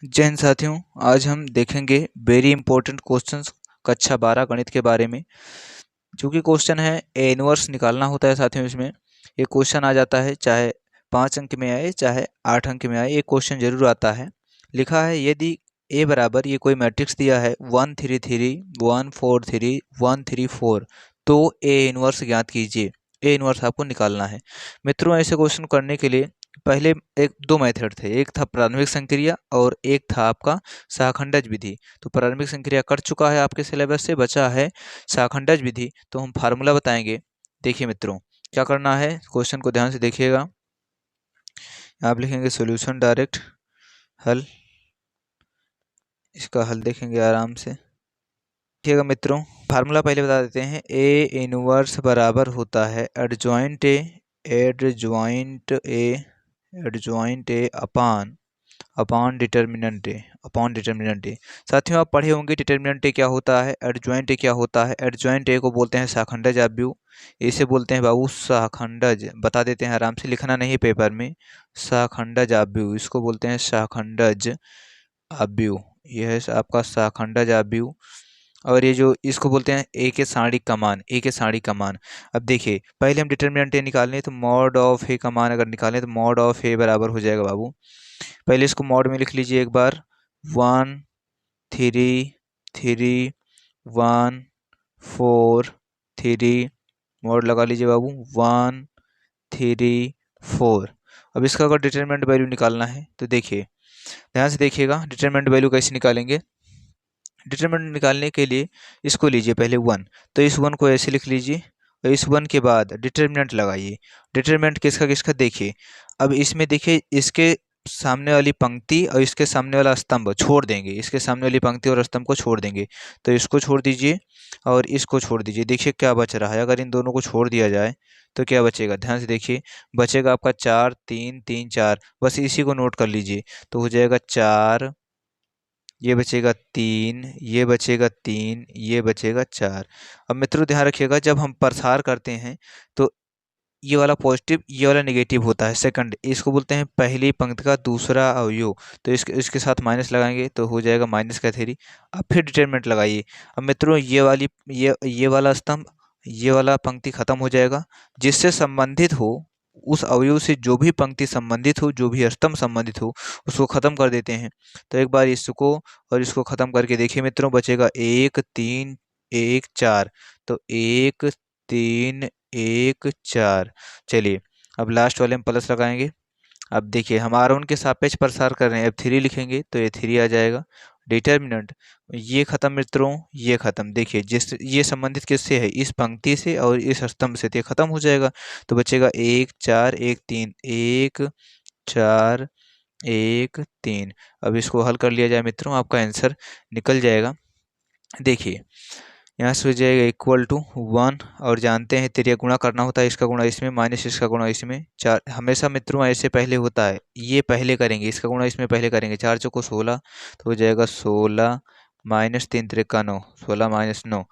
जय हिंद साथियों। आज हम देखेंगे वेरी इंपॉर्टेंट क्वेश्चंस कक्षा 12 गणित के बारे में। जो कि क्वेश्चन है ए इनवर्स निकालना होता है साथियों। इसमें ये क्वेश्चन आ जाता है, चाहे 5 अंक में आए चाहे 8 अंक में आए, ये क्वेश्चन जरूर आता है। लिखा है यदि ए बराबर, ये कोई मैट्रिक्स दिया है 1 3 3 1 4 3 1 3 4, तो ए इनवर्स ज्ञात कीजिए। ए इनवर्स आपको निकालना है। मित्रों, ऐसे क्वेश्चन करने के लिए पहले एक दो मेथड थे। एक था प्रारंभिक संक्रिया और एक था आपका शाखंडज विधि। तो प्रारंभिक संक्रिया कर चुका है आपके सिलेबस से, बचा है शाखंडज विधि। तो हम फार्मूला बताएंगे। देखिए मित्रों, क्या करना है, क्वेश्चन को ध्यान से देखिएगा। आप लिखेंगे सॉल्यूशन डायरेक्ट हल, इसका हल देखेंगे आराम से। देखिएगा मित्रों, फार्मूला पहले बता देते हैं। ए इनवर्स बराबर होता है एडजॉइंट ए अपॉन डिटर्मिनेंट ए। साथियों, आप पढ़े होंगे डिटर्मिनेंट ए क्या होता है, एडजॉइंट ए क्या होता है। एडजॉइंट ए को बोलते हैं शाखंडज आव्यूह, इसे बोलते हैं बाबू शाखंडज। बता देते हैं आराम से, लिखना नहीं पेपर में। शाखंडज आव्यूह, इसको बोलते हैं शाखंडज आव्यूह। यह है आपका शाखंडज आव्यूह। और ये जो इसको बोलते हैं ए के साड़ी कमान, ए के साड़ी कमान। अब देखिए, पहले हम डिटर्मिनेंट ए निकालें तो मॉड ऑफ ए कमान अगर निकालें तो मॉड ऑफ ए बराबर हो जाएगा बाबू। पहले इसको मॉड में लिख लीजिए एक बार। 1 3 3 1 4 3, मॉड लगा लीजिए बाबू। 1 3 4। अब इसका अगर डिटरमिनेंट वैल्यू निकालना है तो देखिए, ध्यान से देखिएगा डिटरमिनेंट वैल्यू कैसे निकालेंगे। डिटरमिनेंट निकालने के लिए इसको लीजिए पहले 1, तो इस 1 को ऐसे लिख लीजिए और इस 1 के बाद डिटरमिनेंट लगाइए। डिटरमिनेंट किसका किसका देखिए। अब इसमें देखिए, इसके सामने वाली पंक्ति और इसके सामने वाला स्तंभ छोड़ देंगे। इसके सामने वाली पंक्ति और स्तंभ को छोड़ देंगे, तो इसको छोड़ दीजिए और इसको छोड़ दीजिए। देखिए क्या बच रहा है, अगर इन दोनों को छोड़ दिया जाए तो क्या बचेगा, ध्यान से देखिए। बचेगा आपका 4 3 3 4, बस इसी को नोट कर लीजिए। तो हो जाएगा 4, ये बचेगा 3, ये बचेगा 3, ये बचेगा 4। अब मित्रों ध्यान रखिएगा, जब हम प्रसार करते हैं तो ये वाला पॉजिटिव ये वाला नेगेटिव होता है। सेकंड, इसको बोलते हैं पहली पंक्ति का दूसरा अवयव। तो इसके साथ माइनस लगाएंगे तो हो जाएगा -3। अब फिर डिटरमिनेंट लगाइए। अब मित्रों ये वाला स्तंभ, ये वाला पंक्ति खत्म हो जाएगा। जिससे संबंधित हो, उस अवयव से जो भी पंक्ति संबंधित हो, जो भी स्तंभ संबंधित हो, उसको खत्म कर देते हैं। तो एक बार इसको और इसको खत्म करके देखिए मित्रों, बचेगा 1 3 1 4। तो 1 3 1 4। चलिए, अब लास्ट वाले में प्लस लगाएंगे। अब देखिए, हम R1 के सापेक्ष प्रसार कर रहे हैं, अब 3 लिखेंगे तो ये 3 आ जाएगा। डिटर्मिनेंट ये खत्म मित्रों, ये खत्म। देखिए, जिस ये संबंधित किससे है, इस पंक्ति से और इस स्तंभ से, तो ये खत्म हो जाएगा। तो बचेगा 1 4 1 3, 1 4 1 3। अब इसको हल कर लिया जाए मित्रों, आपका आंसर निकल जाएगा। देखिए, यहाँ से हो जाएगा इक्वल टू 1, और जानते हैं त्रिया गुणा करना होता है, इसका गुणा इसमें माइनस इसका गुणा इसमें। 4 हमेशा मित्रों ऐसे पहले होता है, ये पहले करेंगे, इसका गुणा इसमें पहले करेंगे। 4 चौको 16, तो हो जाएगा 16 -3 त्रिका 9, 16 -9,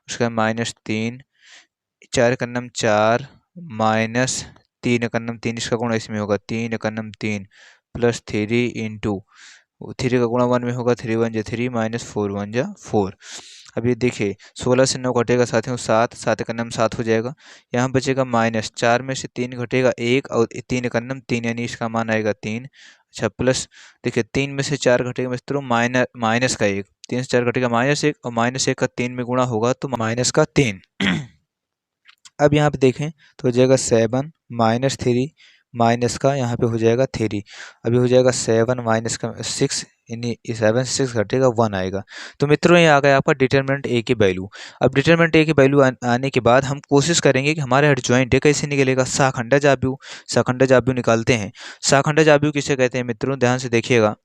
उसका -3, 4 का नम 4 -3 का नम 3, इसका गुणा इसमें होगा 3 का नम 3 +3 इंटू 3 का गुणा 1 में होगा, 3 1 जा 3 -4 1 जा 4। अब ये देखिए, 16 से 9 घटेगा साथियों 7, 7 का नम 7 हो जाएगा। यहाँ बचेगा -4 में से 3 घटेगा 1 और 3 का नम 3, यानी इसका मान आएगा 3। अच्छा, प्लस देखिए 3 में से 4 घटेगा मित्रों माइनस का 1, 3 से 4 घटेगा -1, और -1 का 3 में गुणा होगा तो -3। अब यहाँ पे देखें तो हो जाएगा 7 -3 माइनस का यहाँ पे हो जाएगा 3। अभी हो जाएगा 7 माइनस का 6, यानी 7 से 6 घटेगा 1 आएगा। तो मित्रों ये आ गया आपका डिटरमिनेंट ए की वैल्यू। अब डिटरमिनेंट ए की वैल्यू आने के बाद हम कोशिश करेंगे कि हमारा एडजॉइंट ए कैसे निकलेगा। शाखंडज आव्यूह, शाखंडज आव्यूह निकालते हैं। शाखंडज आव्यूह किसे कहते हैं मित्रों, ध्यान से देखिएगा।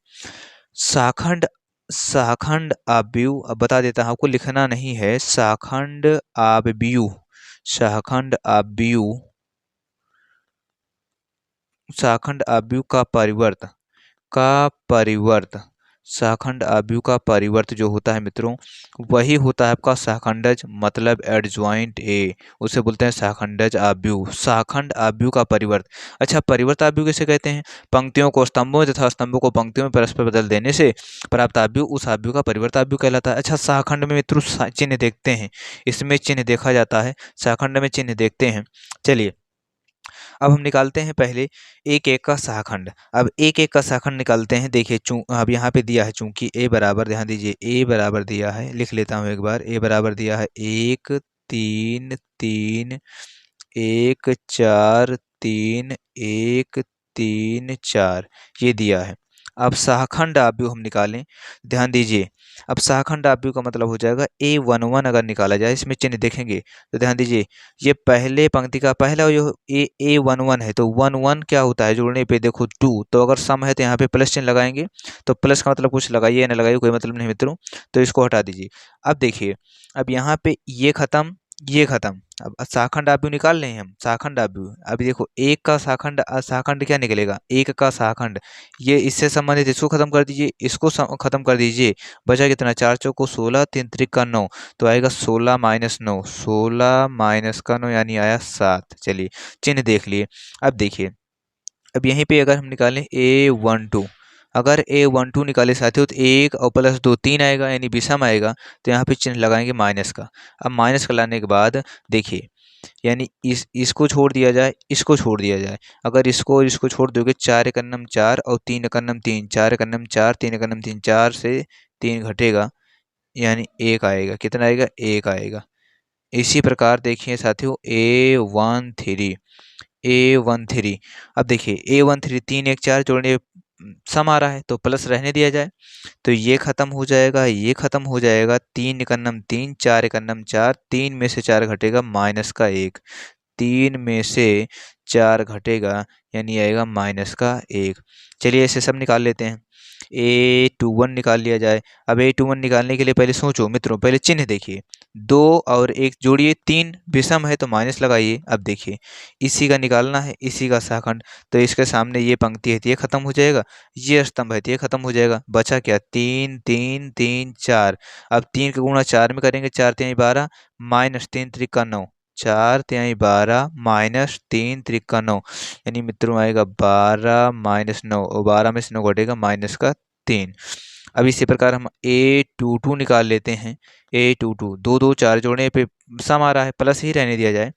शाखंड शाखंड आव्यूह, अब बता देता हूँ आपको, लिखना नहीं है। शाखंड आव्यूह, शाखंड आव्यूह, शाखंड आव्यूह का परिवर्त शाखंड आव्यूह का परिवर्त जो होता है मित्रों, वही होता है आपका शाखंडज, मतलब एडजॉइंट ए, उसे बोलते हैं शाखंडज आव्यूह, शाखंड आव्यूह का परिवर्त। अच्छा, परिवर्त आव्यूह किसे कहते हैं? पंक्तियों को स्तंभों तथा स्तंभों को पंक्तियों में परस्पर बदल देने से प्राप्त आव्यूह उस आव्यूह का परिवर्त आव्यूह कहलाता है। अच्छा, शाखंड में मित्रों चिन्ह देखते हैं, इसमें चिन्ह देखा जाता है, शाखंड में चिन्ह देखते हैं। चलिए अब हम निकालते हैं पहले एक एक का शाखंड। अब एक एक का शाखंड निकालते हैं। देखिए अब यहाँ पे दिया है, चूंकि ए बराबर, ध्यान दीजिए ए बराबर दिया है, लिख लेता हूँ एक बार, ए बराबर दिया है 1 3 3, 1 4 3 1 3 4, ये दिया है। अब शाखंड आव्यूह हम निकालें, ध्यान दीजिए। अब शाखंड आव्यूह का मतलब हो जाएगा A11 अगर निकाला जाए, इसमें चिन्ह देखेंगे तो ध्यान दीजिए, ये पहले पंक्ति का पहला जो A11 है, तो 1 1 क्या होता है जोड़ने पे, देखो 2, तो अगर सम है तो यहाँ पे प्लस चिन्ह लगाएंगे, तो प्लस का मतलब कुछ लगाइए या ना लगाइए कोई मतलब नहीं मित्रों, तो इसको हटा दीजिए। अब देखिए, अब यहाँ पे ये खत्म, ये खत्म, अब शाखंड आव्यूह निकाल रहे हैं हम, शाखंड आव्यूह। अभी देखो एक का शाखंड, शाखंड क्या निकलेगा, एक का शाखंड, ये इससे संबंधित इसको खत्म कर दीजिए, इसको खत्म कर दीजिए, बचा कितना, 4 चौको 16, 3 त्रिक 9, तो आएगा 16 - 9, 16 - 9 यानी आया 7। चलिए चिन्ह देख लिए। अब देखिए, अब यहीं पे अगर हम निकालें A12, अगर A12 निकाले साथियों तो 1 और प्लस 2 3 आएगा, यानी विषम आएगा, तो यहाँ पे चिन्ह लगाएंगे माइनस का। अब माइनस का लाने के बाद देखिए, यानी इसको छोड़ दिया जाए, इसको छोड़ दिया जाए, अगर इसको और इसको छोड़ दोगे, 4 एकन्नम 4 और 3 एकन्नम 3, 4 एकन्नम 4, 3 एकन्नम 3, 4 से 3 घटेगा, यानी 1 आएगा। कितना आएगा, 1 आएगा। इसी प्रकार देखिए साथियों A13, अब देखिए A13 3 1 4 जोड़ने सम आ रहा है, तो प्लस रहने दिया जाए, तो ये खत्म हो जाएगा, ये खत्म हो जाएगा, 3 एकन्नम 3, 4 एकन्नम 4, 3 में से 4 घटेगा माइनस का 1, 3 में से 4 घटेगा, यानी आएगा माइनस का 1। चलिए इसे सब निकाल लेते हैं। A21 निकाल लिया जाए। अब A21 निकालने के लिए पहले सोचो मित्रों, पहले चिन्ह देखिए, 2 और 1 जोड़िए, 3 विषम है तो माइनस लगाइए। अब देखिए, इसी का निकालना है, इसी का शाखंड, तो इसके सामने ये पंक्ति है तो ये खत्म हो जाएगा, ये स्तंभ है तो ये खत्म हो जाएगा, बचा क्या, 3 3 3 4। अब 3 का गुणा 4 में करेंगे, 4 3 12 माइनस 3 त्रिक 9, 4 3 12 माइनस 3 त्रिक 9, यानी मित्रों आएगा 12 - 9, और 12 में से 9 घटेगा माइनस का 3। अब इसी प्रकार हम A22 निकाल लेते हैं। A22 2 2 4 जोड़ने पे सम आ रहा है, प्लस ही रहने दिया जाए,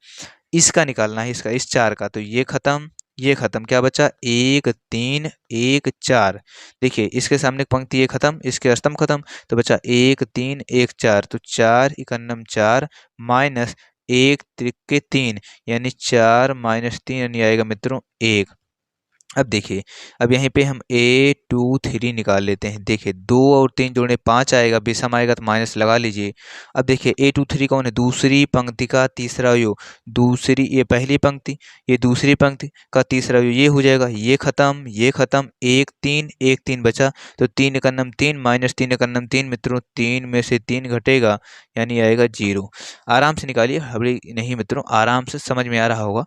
इसका निकालना है, इसका, इस 4 का, तो ये खत्म, ये खत्म, क्या बचा, 1 3 1 4। देखिए इसके सामने पंक्ति ये खत्म, इसके स्तंभ खत्म, तो बचा 1 3 1 4, तो 4 एकन्नम 4 माइनस 1 त्रिक 3, यानी 4 - 3, यानी आएगा मित्रों 1। अब देखिए, अब यहीं पे हम A23 निकाल लेते हैं। देखिए 2 और 3 जोड़े 5 आएगा, विषम आएगा तो माइनस लगा लीजिए। अब देखिए A23 कौन है, दूसरी पंक्ति का तीसरा अवयव, दूसरी, ये पहली पंक्ति, ये दूसरी पंक्ति का तीसरा अवयव, ये हो जाएगा, ये खत्म, ये खत्म, 1 3 1 3 बचा, तो 3 एकन्नम 3 माइनस 3 एकन्नम 3, मित्रों 3 में से 3 घटेगा, यानी आएगा 0। आराम से निकालिए, हबड़ी नहीं मित्रों, आराम से, समझ में आ रहा होगा।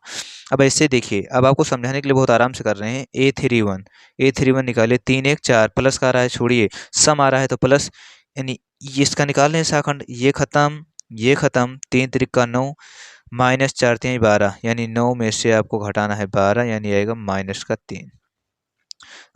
अब ऐसे देखिए, अब आपको समझाने के लिए बहुत आराम से कर रहे हैं। A31 निकाले, 3 1 4, प्लस का आ रहा है छोड़िए, सम आ रहा है तो प्लस, यानी इसका निकाल रहे हैं शाखंड, ये खत्म, ये खत्म, 3 त्रिक 9 माइनस 4 3 12, यानी 9 में से आपको घटाना है 12, यानी आएगा माइनस का 3।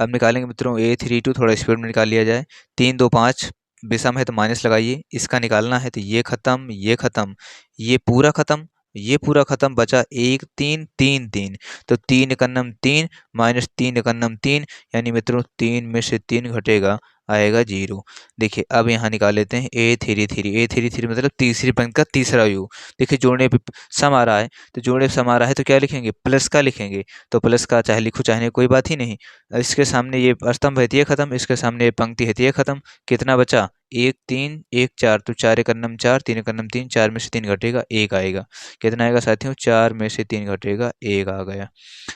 अब निकालेंगे मित्रों A32, थोड़ा स्पीड में निकाल लिया जाए, 3 2 5, विषम है तो माइनस लगाइए, इसका निकालना है, तो ये खत्म, ये खत्म, ये पूरा खत्म, ये पूरा खत्म, बचा 1 3 3 3, तो 3 एकन्नम 3 माइनस 3 एकन्नम 3, यानी मित्रों 3 में से 3 घटेगा, आएगा 0। देखिए अब यहाँ निकाल लेते हैं A33 मतलब तीसरी पंक्ति का तीसरा अवयव। देखिए जोड़ने पे सम आ रहा है, तो जोड़ने पे सम आ रहा है तो क्या लिखेंगे, प्लस का लिखेंगे, तो प्लस का चाहे लिखो चाहे नहीं, कोई बात ही नहीं। इसके सामने ये स्तंभ है तो ये खत्म, इसके सामने ये पंक्ति है तो ये खत्म, कितना बचा, 1 3 1 4, तो 4 एकन्नम 4 3 एकन्नम 3, 4 में से 3 घटेगा, 1 आएगा। कितना आएगा साथियों, 4 में से 3 घटेगा, 1 आ गया।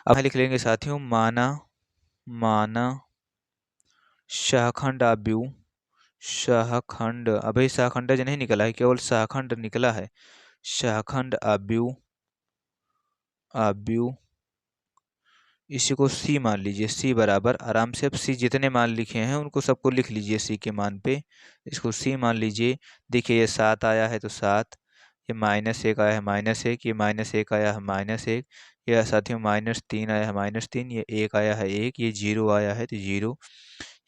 अब लिख लेंगे साथियों, माना माना शाखंड आव्यूह, शाखंड, अभी शाखंडज नहीं निकला है, केवल शाखंड निकला है। शाखंड आव्यूह, आव्यूह इसी को सी मान लीजिए, सी बराबर आराम से, अब सी जितने मान लिखे हैं उनको सबको लिख लीजिए सी के मान पे, इसको सी मान लीजिए। देखिए ये 7 आया है तो 7, ये -1 आया है -1, ये -1 आया है -1, ये साथियों -3 आया है -3, ये 1 आया है 1, ये 0 आया है तो 0,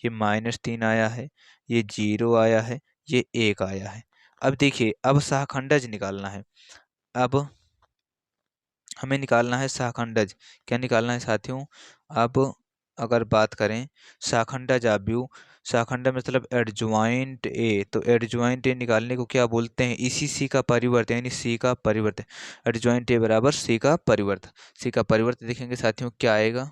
ये -3 आया है, ये 0 आया है, ये 1 आया है। अब देखिए अब सहखंडज निकालना है। अब हमें निकालना है सहखंडज। क्या निकालना है साथियों? अब अगर बात करें सहखंडज आव्यूह, सहखंडज मतलब एडज्वाइंट ए, तो एडज्वाइंट ए निकालने को क्या बोलते हैं? इसी सी का परिवर्त यानी सी का परिवर्त। एडज्वाइंट ए बराबर सी का परिवर्त। सी का परिवर्त देखेंगे साथियों क्या आएगा?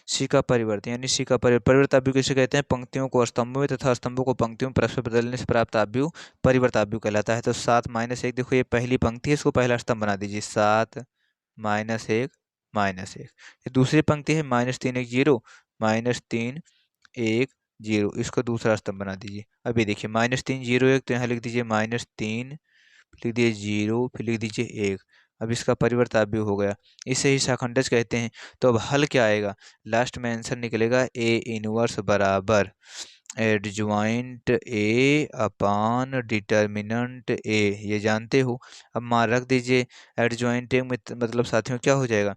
सी का परिवर्त यानी सी का परिवर्त आव्यूह किसे कहते हैं? पंक्तियों को स्तंभों में तथा स्तंभों को पंक्तियों में परस्पर बदलने से प्राप्त आव्यूह परिवर्त आव्यूह कहलाता है। तो 7 -1, देखो ये पहली पंक्ति है, इसको पहला स्तंभ बना दीजिए, 7 -1 -1। ये दूसरी पंक्ति है -3 1 0 -3 1 0, इसको दूसरा स्तंभ बना दीजिए। अभी देखिए -3 0 1, तो यहाँ लिख दीजिए -3, लिख दीजिए 0, फिर लिख दीजिए 1। अब इसका परिवर्त आव्यूह हो गया, इसे ही सहखंडज कहते हैं। तो अब हल क्या आएगा? लास्ट में आंसर निकलेगा ए इनवर्स बराबर एडज्वाइंट ए अपान डिटर्मिनेंट ए, ये जानते हो। अब मान रख दीजिए एडज्वाइंट ए मतलब साथियों क्या हो जाएगा?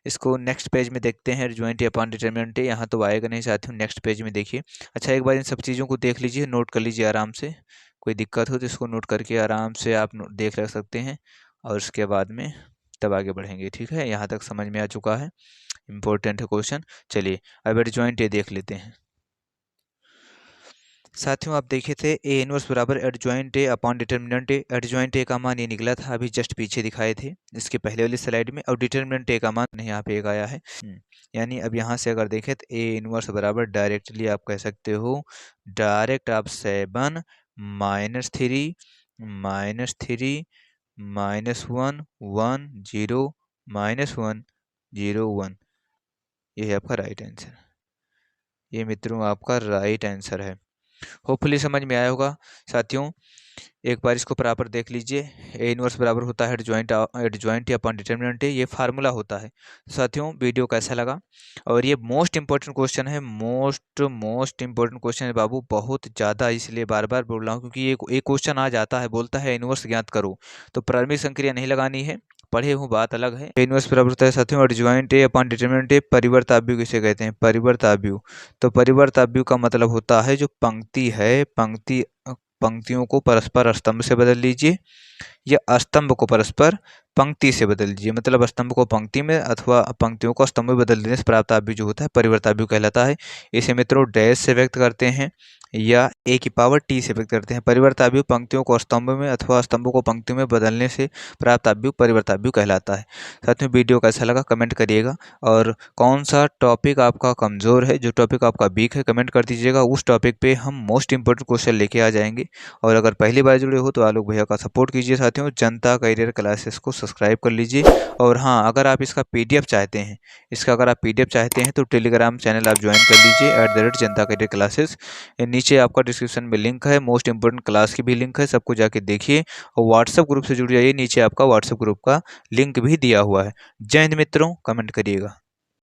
इसको नेक्स्ट पेज में देखते हैं। एडज्वाइंट ए अपान डिटर्मिनेंट ए, यहाँ तो आएगा नहीं साथियों, नेक्स्ट पेज में देखिए। अच्छा एक बार इन सब चीज़ों को देख लीजिए, नोट कर लीजिए आराम से, कोई दिक्कत हो तो इसको नोट करके आराम से आप देख रख सकते हैं, और उसके बाद में तब आगे बढ़ेंगे। ठीक है, यहाँ तक समझ में आ चुका है, इम्पोर्टेंट है क्वेश्चन। चलिए अब एडज्वाइंट ए देख लेते हैं। साथियों आप देखे थे ए इनवर्स बराबर एडज्वाइंट ए अपॉन डिटर्मिनेंट ए। एडज्वाइंट ए का मान ये निकला था, अभी जस्ट पीछे दिखाए थे इसके पहले वाली स्लाइड में, और डिटर्मिनेंट ए का मान यहाँ पे एक आया है। यानी अब यहाँ से अगर देखें तो ए इनवर्स बराबर डायरेक्टली आप कह सकते हो, डायरेक्ट आप 7 -3 -3 -1 1 0 -1 0 1, ये है आपका राइट आंसर। ये मित्रों आपका राइट आंसर है। होपफुली समझ में आया होगा साथियों। एक बार इसको बराबर देख लीजिए, ए इनवर्स बराबर होता है एडज्वाइंट या अपॉन डिटर्मिनेंट, ये फार्मूला होता है। साथियों वीडियो कैसा लगा? और ये मोस्ट इंपॉर्टेंट क्वेश्चन है, मोस्ट इंपॉर्टेंट क्वेश्चन है बाबू, बहुत ज़्यादा, इसलिए बार बार बोल रहा हूँ, क्योंकि ये एक क्वेश्चन आ जाता है, बोलता है इनवर्स ज्ञात करो, तो प्रारंभिक संक्रिया नहीं लगानी है, पढ़े हूँ बात अलग है। इनवर्स बराबर होता है साथियों एडज्वाइंट ए अपॉन डिटर्मिनेंट ए, परिवर्त आव्यूह किसे कहते हैं? परिवर्त आव्यूह। तो परिवर्त आव्यूह का मतलब होता है जो पंक्ति है, पंक्तियों को परस्पर स्तंभ से बदल लीजिए, या स्तंभ को परस्पर पंक्ति से बदल लीजिए, मतलब स्तंभ को पंक्ति में अथवा पंक्तियों को स्तंभ में बदल देने से प्राप्त आव्यूह जो होता है परिवर्त आव्यूह कहलाता है। इसे मित्रों डैश से व्यक्त करते हैं या ए की पावर टी से व्यक्त करते हैं। परिवर्त आव्यूह पंक्तियों को स्तंभ में अथवा स्तंभों को पंक्तियों में बदलने से प्राप्त आव्यूह परिवर्त आव्यूह कहलाता है। साथ में वीडियो कैसा लगा कमेंट करिएगा, और कौन सा टॉपिक आपका कमज़ोर है, जो टॉपिक आपका वीक है कमेंट कर दीजिएगा, उस टॉपिक पे हम मोस्ट इंपॉर्टेंट क्वेश्चन लेके आ जाएंगे। और अगर पहली बार जुड़े हो तो आलोक भैया का सपोर्ट कीजिए साथियों, जनता करियर क्लासेस को सब्सक्राइब कर लीजिए। और हाँ, अगर आप इसका PDF चाहते हैं, अगर आप PDF चाहते हैं तो टेलीग्राम चैनल आप ज्वाइन कर लीजिए @जनता करियर क्लासेस। नीचे आपका डिस्क्रिप्शन में लिंक है, मोस्ट इंपोर्टेंट क्लास की भी लिंक है, सबको जाके देखिए। और व्हाट्सएप ग्रुप से जुड़ जाइए, नीचे आपका व्हाट्सएप ग्रुप का लिंक भी दिया हुआ है। जय हिंद मित्रों, कमेंट करिएगा।